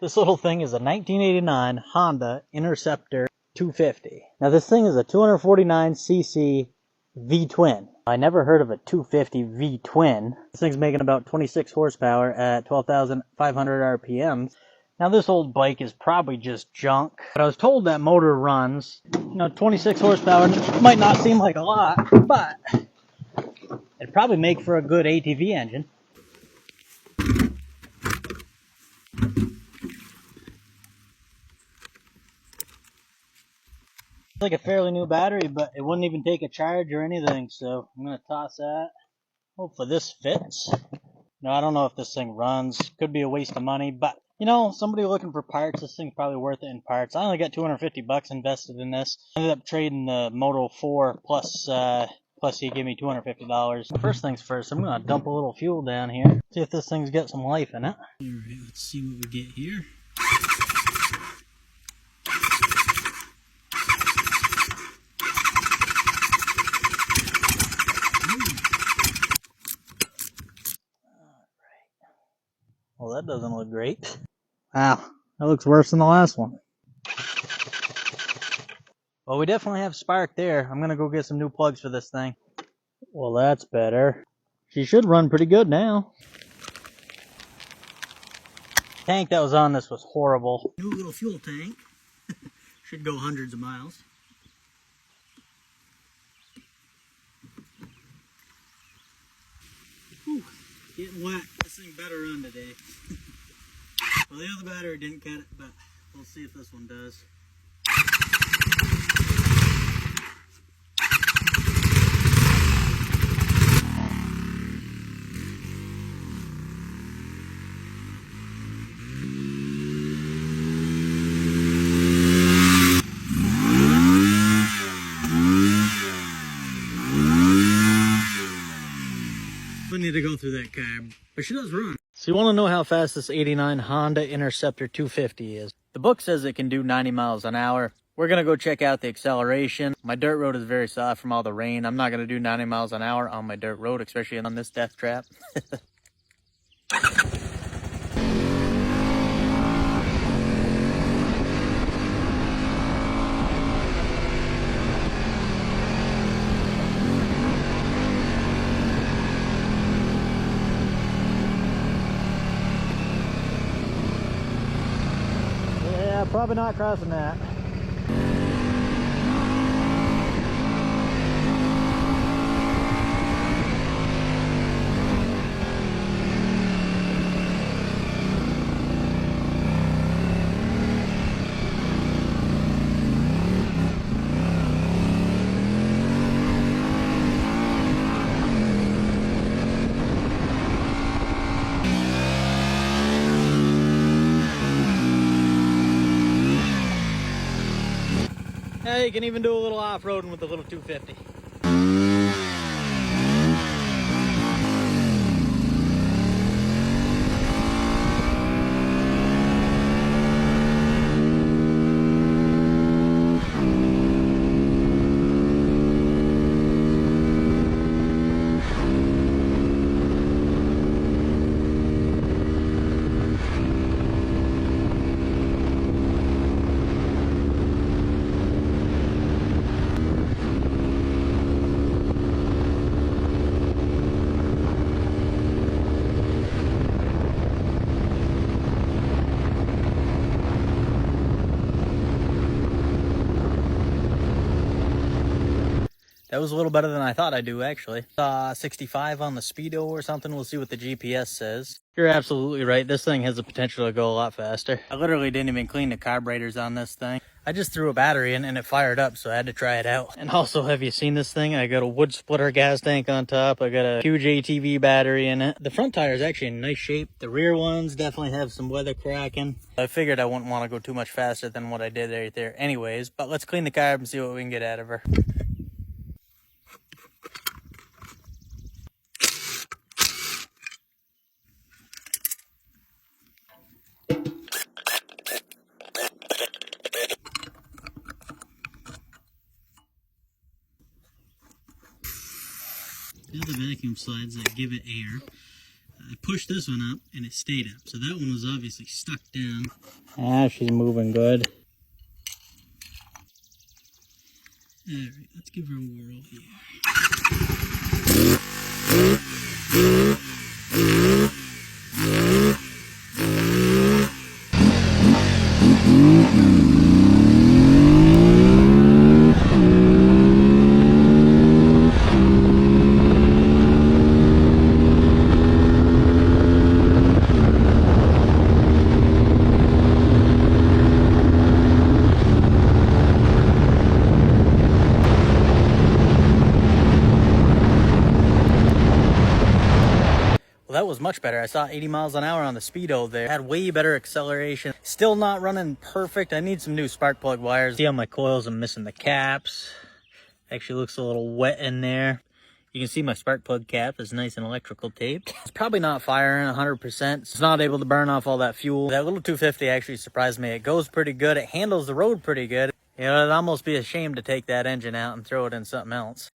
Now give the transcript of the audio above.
This little thing is a 1989 Honda Interceptor 250. Now this thing is a 249cc V-twin. I never heard of a 250 V-twin. This thing's making about 26 horsepower at 12,500 RPMs. Now this old bike is probably just junk, but I was told that motor runs, 26 horsepower might not seem like a lot, but it'd probably make for a good ATV engine. It's like a fairly new battery, but it wouldn't even take a charge or anything, so I'm going to toss that. Hopefully this fits. No, I don't know if this thing runs. Could be a waste of money, but, somebody looking for parts, this thing's probably worth it in parts. I only got 250 bucks invested in this. I ended up trading the Moto 4 plus he gave me $250. First things first, I'm going to dump a little fuel down here. See if this thing's got some life in it. Alright, let's see what we get here. Well, that doesn't look great. Wow, that looks worse than the last one. Well, we definitely have spark there. I'm going to go get some new plugs for this thing. Well, that's better. She should run pretty good now. The tank that was on this was horrible. New little fuel tank. Should go hundreds of miles. Whew, getting wet. This thing better run today. Well, the other battery didn't cut it, but we'll see if this one does. We need to go through that carb, but she does run. So you want to know how fast this 89 Honda Interceptor 250 is. The book says it can do 90 miles an hour. We're going to go check out the acceleration. My dirt road is very soft from all the rain. I'm not going to do 90 miles an hour on my dirt road, especially on this death trap. Yeah, probably not crossing that. Yeah, you can even do a little off-roading with the little 250. That was a little better than I thought I'd do, actually. 65 on the speedo or something. We'll see what the GPS says. You're absolutely right. This thing has the potential to go a lot faster. I literally didn't even clean the carburetors on this thing. I just threw a battery in and it fired up, so I had to try it out. And also, have you seen this thing? I got a wood splitter gas tank on top. I got a huge ATV battery in it. The front tire is actually in nice shape. The rear ones definitely have some weather cracking. I figured I wouldn't want to go too much faster than what I did right there anyways. But let's clean the carb and see what we can get out of her. The other vacuum slides that give it air. I pushed this one up and it stayed up. So that one was obviously stuck down. Ah, she's moving good. Alright, let's give her a whirl here. Well, that was much better. I saw 80 miles an hour on the speedo there. Had way better acceleration. Still not running perfect. I need some new spark plug wires. See how my coils, I'm missing the caps. Actually looks a little wet in there. You can see my spark plug cap is nice and electrical taped. It's probably not firing 100%. It's not able to burn off all that fuel. That little 250 actually surprised me. It goes pretty good. It handles the road pretty good. You know, it'd almost be a shame to take that engine out and throw it in something else.